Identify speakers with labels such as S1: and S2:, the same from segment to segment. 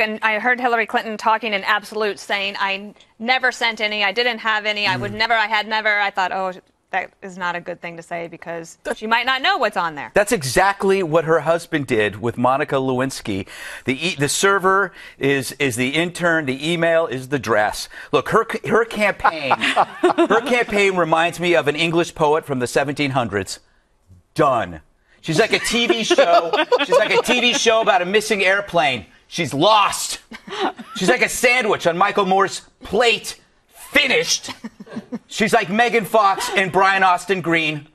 S1: And I heard Hillary Clinton talking in absolutes, saying, I never sent any, I didn't have any, I would never, I had never. I thought, oh, that is not a good thing to say because she might not know what's on there.
S2: That's exactly what her husband did with Monica Lewinsky. The server is the intern, the email is the dress. Look, her campaign reminds me of an English poet from the 1700s. Done. She's like a TV show. She's like a TV show about a missing airplane. She's lost. She's like a sandwich on Michael Moore's plate. Finished. She's like Megan Fox and Brian Austin Green.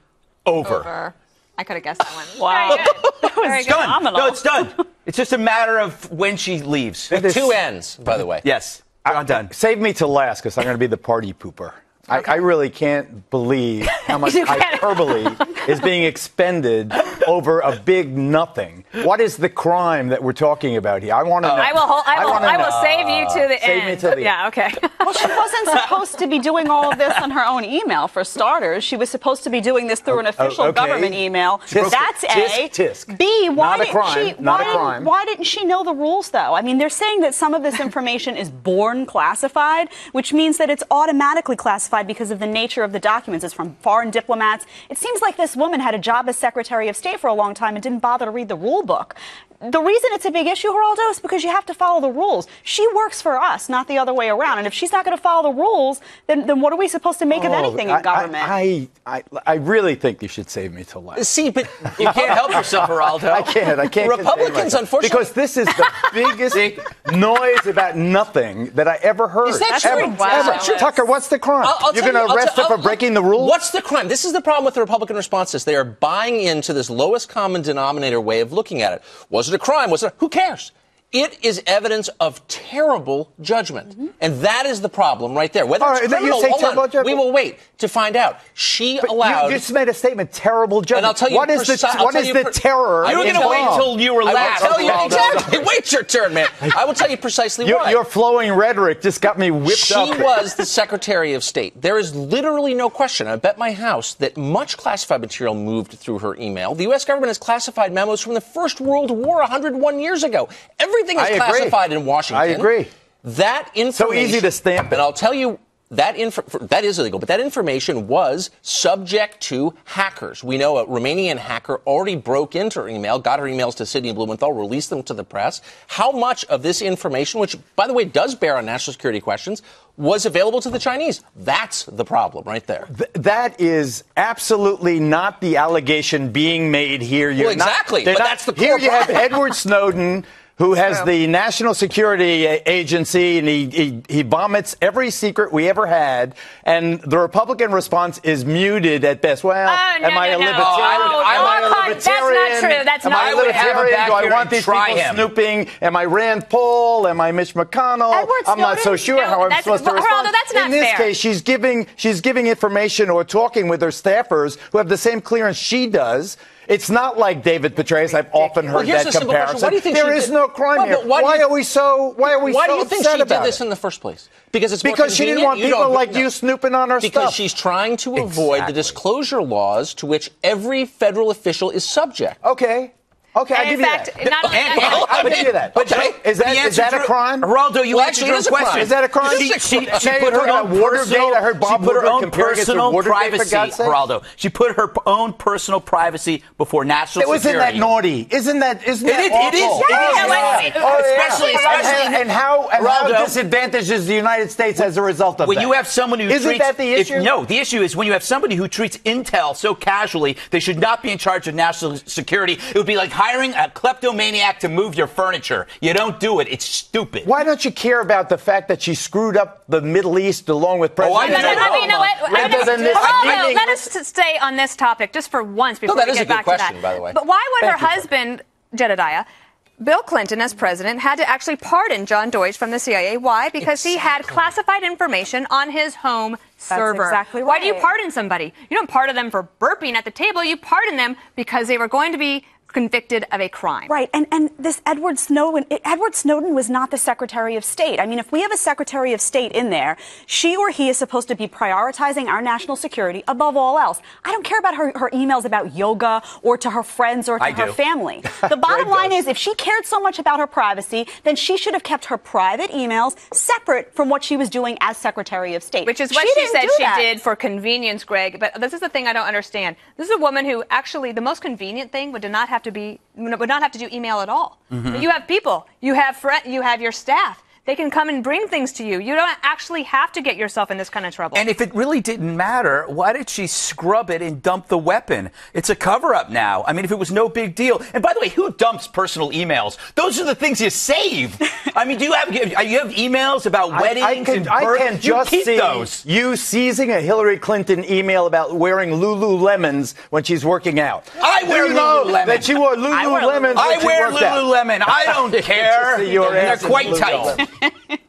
S2: Over.
S1: I could have guessed that one.
S3: Wow.
S1: Very good.
S2: Done. No, it's done. It's just a matter of when she leaves.
S4: With two ends, by the way.
S2: Yes. I'm done.
S5: Save me to last because I'm going to be the party pooper. I really can't believe how much hyperbole is being expended over a big nothing. What is the crime that we're talking about here? I want to know.
S1: I will save you to the end.
S5: Save me to the
S1: Yeah, okay.
S3: Well, she wasn't supposed to be doing all of this on her own email, for starters. She was supposed to be doing this through an official government email. That's A.
S5: Tisk.
S3: B, why
S5: Not a crime. Not a crime.
S3: Why didn't she know the rules, though? I mean, they're saying that some of this information is born classified, which means that it's automatically classified because of the nature of the documents. It's from foreign diplomats. It seems like this woman had a job as Secretary of State for a long time and didn't bother to read the rule book. The reason it's a big issue, Geraldo, is because you have to follow the rules. She works for us, not the other way around. And if she's not going to follow the rules, then what are we supposed to make of anything in government?
S5: I really think you should save me till last.
S4: See, but you can't help yourself, Geraldo.
S5: I can't.
S4: Republicans, unfortunately.
S5: Because this is the biggest noise about nothing that I ever heard.
S4: Is that true?
S5: Ever. Tucker, what's the crime? You're going to arrest her for breaking the rules?
S4: What's the crime? This is the problem with the Republican responses. They are buying into this lowest common denominator way of looking at it. Was it a crime? Who cares? It is evidence of terrible judgment. And that is the problem right there. Whether it's criminal, we will wait to find out. She allowed...
S5: You just made a statement, terrible judgment.
S4: And I'll tell you
S5: what is the terror?
S2: You're going to wait until you were last.
S4: I will tell you exactly. Wait your turn, man. I will tell you precisely why.
S5: Your flowing rhetoric just got me whipped up.
S4: She was the Secretary of State. There is literally no question, I bet my house, that much classified material moved through her email. The U.S. government has classified memos from the First World War 101 years ago. Everything is classified in Washington.
S5: I agree.
S4: That information...
S5: So easy to stamp it.
S4: And I'll tell you, that is illegal, but that information was subject to hackers. We know a Romanian hacker already broke into her email, got her emails to Sidney Blumenthal, released them to the press. How much of this information, which, by the way, does bear on national security questions, was available to the Chinese? That's the problem right there.
S5: That is absolutely not the allegation being made here.
S4: Well, exactly, but that's the core
S5: Here you have Edward Snowden, who has the National Security Agency, and he vomits every secret we ever had, and the Republican response is muted at best. Well, am I a libertarian? Am I a libertarian?
S1: That's not true. That's not
S5: Am I a libertarian? Do I want these people snooping? Am I Rand Paul? Am I Mitch McConnell? I'm not so sure how I'm supposed to respond.
S1: That's not
S5: In this case, she's giving information or talking with her staffers who have the same clearance she does. It's not like David Petraeus. I've often heard that comparison.
S4: Why do you think
S5: there is no crime here. Why are we so upset about it?
S4: Why do you think she did this in the first place? Because
S5: she didn't want people like you snooping on her stuff.
S4: Because she's trying to avoid the disclosure laws to which every federal official is subject.
S5: Okay, I'll give you that. I'll give you that.
S2: Okay.
S5: Is that a crime?
S2: Geraldo, you answered your question.
S5: Is that a crime?
S2: She put her own personal privacy, Geraldo. She put her own personal privacy before national security.
S5: Isn't that naughty? Isn't that awful?
S2: It is. Especially.
S5: And how disadvantages the United States as a result of that?
S2: When you have someone who
S5: Isn't that the issue?
S2: No, the issue is when you have somebody who treats intel so casually, they should not be in charge of national security. It would be like hiring a kleptomaniac to move your furniture. You don't do it. It's stupid.
S5: Why don't you care about the fact that she screwed up the Middle East along with President
S1: let us stay on this topic just for once before we get back to that.
S4: That is a good question, by the way.
S1: But why would her husband, Jedediah, Bill Clinton, as president, had to actually pardon John Deutsch from the CIA? Why? Because he had classified information on his home server.
S3: That's exactly right.
S1: Why do you pardon somebody? You don't pardon them for burping at the table. You pardon them because they were going to be convicted of a crime.
S3: Right, and this Edward Snowden was not the Secretary of State. I mean, if we have a Secretary of State in there, she or he is supposed to be prioritizing our national security above all else. I don't care about her emails about yoga or to her friends or to her family. The bottom line is, if she cared so much about her privacy, then she should have kept her private emails separate from what she was doing as Secretary of State.
S1: Which is what she said she did for convenience, Greg. But this is the thing I don't understand. This is a woman who actually, the most convenient thing would not have to do email at all. But you have people, you have your staff. They can come and bring things to you. You don't actually have to get yourself in this kind of trouble.
S2: And if it really didn't matter, why did she scrub it and dump the weapon? It's a cover-up now. I mean, if it was no big deal. And by the way, who dumps personal emails? Those are the things you save. I mean, do you have emails about weddings and births?
S5: I can just see
S2: those.
S5: You seizing a Hillary Clinton email about wearing Lululemons when she's working out.
S2: I wear Lululemon.
S5: That she wore Lululemons.
S2: I wear Lululemon. I don't care. They're quite tight.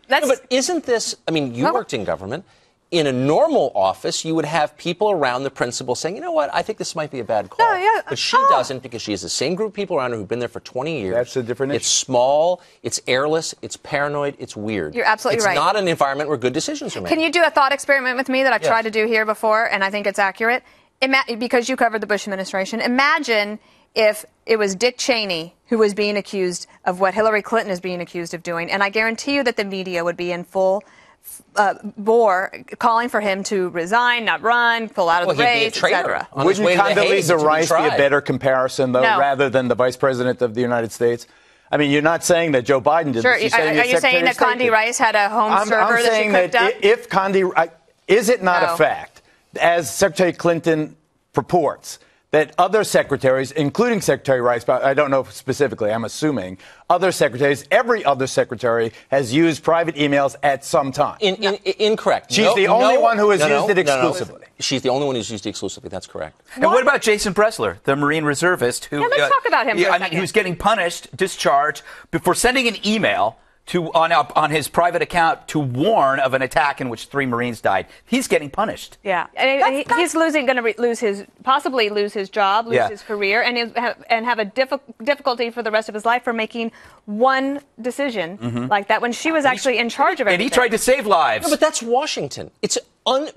S4: But isn't this, I mean, you worked in government. In a normal office, you would have people around the principal saying, you know what, I think this might be a bad call. But she doesn't, because she has the same group of people around her who've been there for 20 years.
S5: That's a different issue.
S4: It's small, it's airless, it's paranoid, it's weird.
S1: You're absolutely right.
S4: It's not an environment where good decisions are made.
S1: Can you do a thought experiment with me that I've tried to do here before, and I think it's accurate? Because you covered the Bush administration, imagine if it was Dick Cheney who was being accused of what Hillary Clinton is being accused of doing, and I guarantee you that the media would be in full bore calling for him to resign, not run, pull out of the race, etc.
S5: Wouldn't Condoleezza Rice be a better comparison, though, rather than the Vice President of the United States? I mean, you're not saying that Joe Biden did this.
S1: Are you saying that Condi Rice had a home server that she cooked up?
S5: If Condi, is it not a fact, as Secretary Clinton purports, that other secretaries, including Secretary Rice, but I don't know specifically, I'm assuming, other secretaries, every other secretary has used private emails at some time.
S4: Incorrect.
S5: She's the only one who has used it exclusively.
S4: She's the only one who's used it exclusively. That's correct.
S2: And what about Jason Bressler, the Marine reservist, who
S1: let's talk about him for a second.
S2: Who's getting punished, discharged, for sending an email on his private account to warn of an attack in which 3 Marines died. He's getting punished.
S1: Yeah, and he's possibly lose his job, lose his career, and have a difficulty for the rest of his life for making one decision like that when she was actually in charge of everything.
S2: And he tried to save lives.
S4: No, but that's Washington.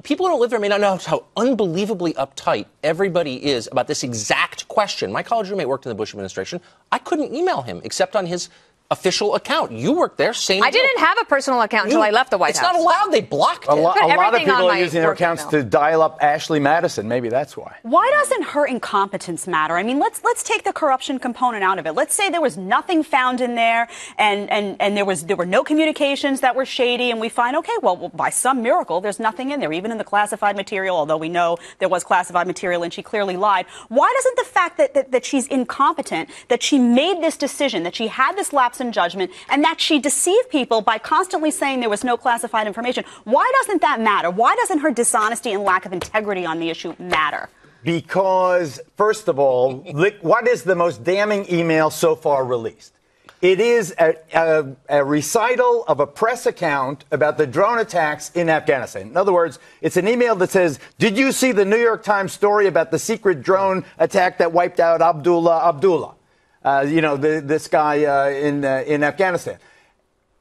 S4: People who don't live there may not know how unbelievably uptight everybody is about this exact question. My college roommate worked in the Bush administration. I couldn't email him except on his official account. You worked there, same
S1: I didn't have a personal account until I left the White House.
S4: It's not allowed. They blocked it.
S5: A lot of people are using their accounts to dial up Ashley Madison. Maybe that's why.
S3: Why doesn't her incompetence matter? I mean, let's take the corruption component out of it. Let's say there was nothing found in there, and there were no communications that were shady, and we find, okay, well, by some miracle, there's nothing in there, even in the classified material, although we know there was classified material and she clearly lied. Why doesn't the fact that she's incompetent, that she made this decision, that she had this lapse in judgment, and that she deceived people by constantly saying there was no classified information, why doesn't that matter? Why doesn't her dishonesty and lack of integrity on the issue matter?
S5: Because, first of all, what is the most damning email so far released? It is a recital of a press account about the drone attacks in Afghanistan. In other words, it's an email that says, did you see the New York Times story about the secret drone attack that wiped out Abdullah? This guy in Afghanistan.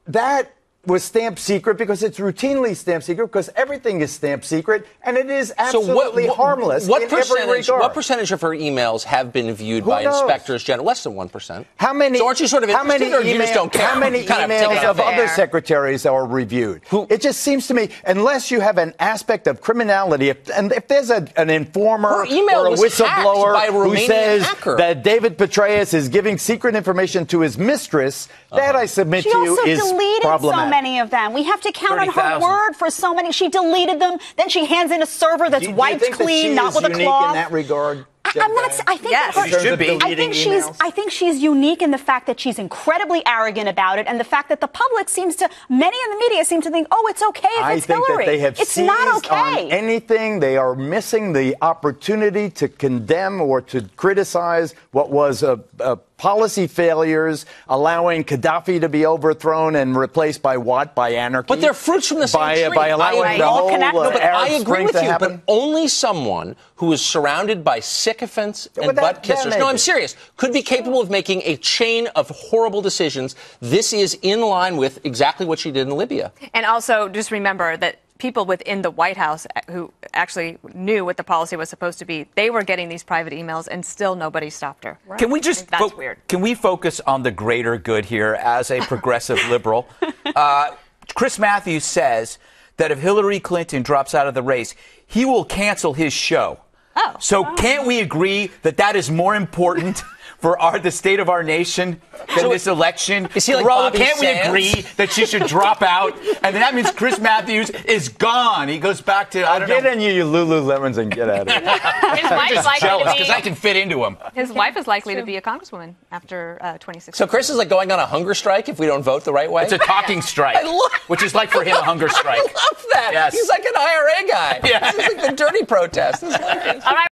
S5: That was stamped secret because it's routinely stamped secret because everything is stamped secret, and it is absolutely harmless in every regard.
S4: What percentage of her emails have been viewed by inspectors general? Less than 1%.
S5: How many?
S4: So aren't you sort of interested, or you just don't care?
S5: How many emails of other secretaries are reviewed? It just seems to me, unless you have an aspect of criminality, if there's an informer or a whistleblower who says that David Petraeus is giving secret information to his mistress, that I submit to you is problematic.
S3: Many of them. We have to count on her word for so many. She deleted them. Then she hands in a server that's wiped clean, not with a cloth.
S5: Do you think that she is unique in that regard?
S3: I'm not. I think
S2: yes, she should be.
S3: I think she's unique in the fact that she's incredibly arrogant about it, and the fact that the public many in the media seem to think, oh, it's okay if it's Hillary.
S5: I think that they have
S3: it's not okay.
S5: On anything. They are missing the opportunity to condemn or to criticize what was a policy failures, allowing Gaddafi to be overthrown and replaced by what? By anarchy?
S4: But they're fruits from the same tree.
S5: By allowing the whole
S4: I agree
S5: Spring
S4: with
S5: to
S4: you,
S5: happen?
S4: but only someone who is surrounded by sycophants and butt kissers. No, I'm serious. Could be capable of making a chain of horrible decisions. This is in line with exactly what she did in Libya.
S1: And also, just remember that people within the White House who actually knew what the policy was supposed to be, they were getting these private emails, and still nobody stopped her.
S2: Can we just
S1: that's weird.
S2: Can we focus on the greater good here as a progressive liberal? Chris Matthews says that if Hillary Clinton drops out of the race, he will cancel his show.
S1: Oh.
S2: So can't we agree that that is more important for the state of our nation than this election?
S4: Is he like
S2: Raul,
S4: Bobby
S2: can't we
S4: Sands?
S2: agree that she should drop out? And then that means Chris Matthews is gone. He goes back to, I don't know.
S5: Get in you Lululemons and get out of here.
S1: His wife is likely
S2: Jealous
S1: to
S2: because
S1: be.
S2: I can fit into him.
S1: His wife is likely to be a congresswoman after 2016.
S4: So Chris is like going on a hunger strike if we don't vote the right way?
S2: It's a talking strike, which is like for him a hunger strike.
S4: I love that.
S2: Yes.
S4: He's like an IRA guy.
S2: Yeah.
S4: This is like the dirty protest. This is like
S1: All right.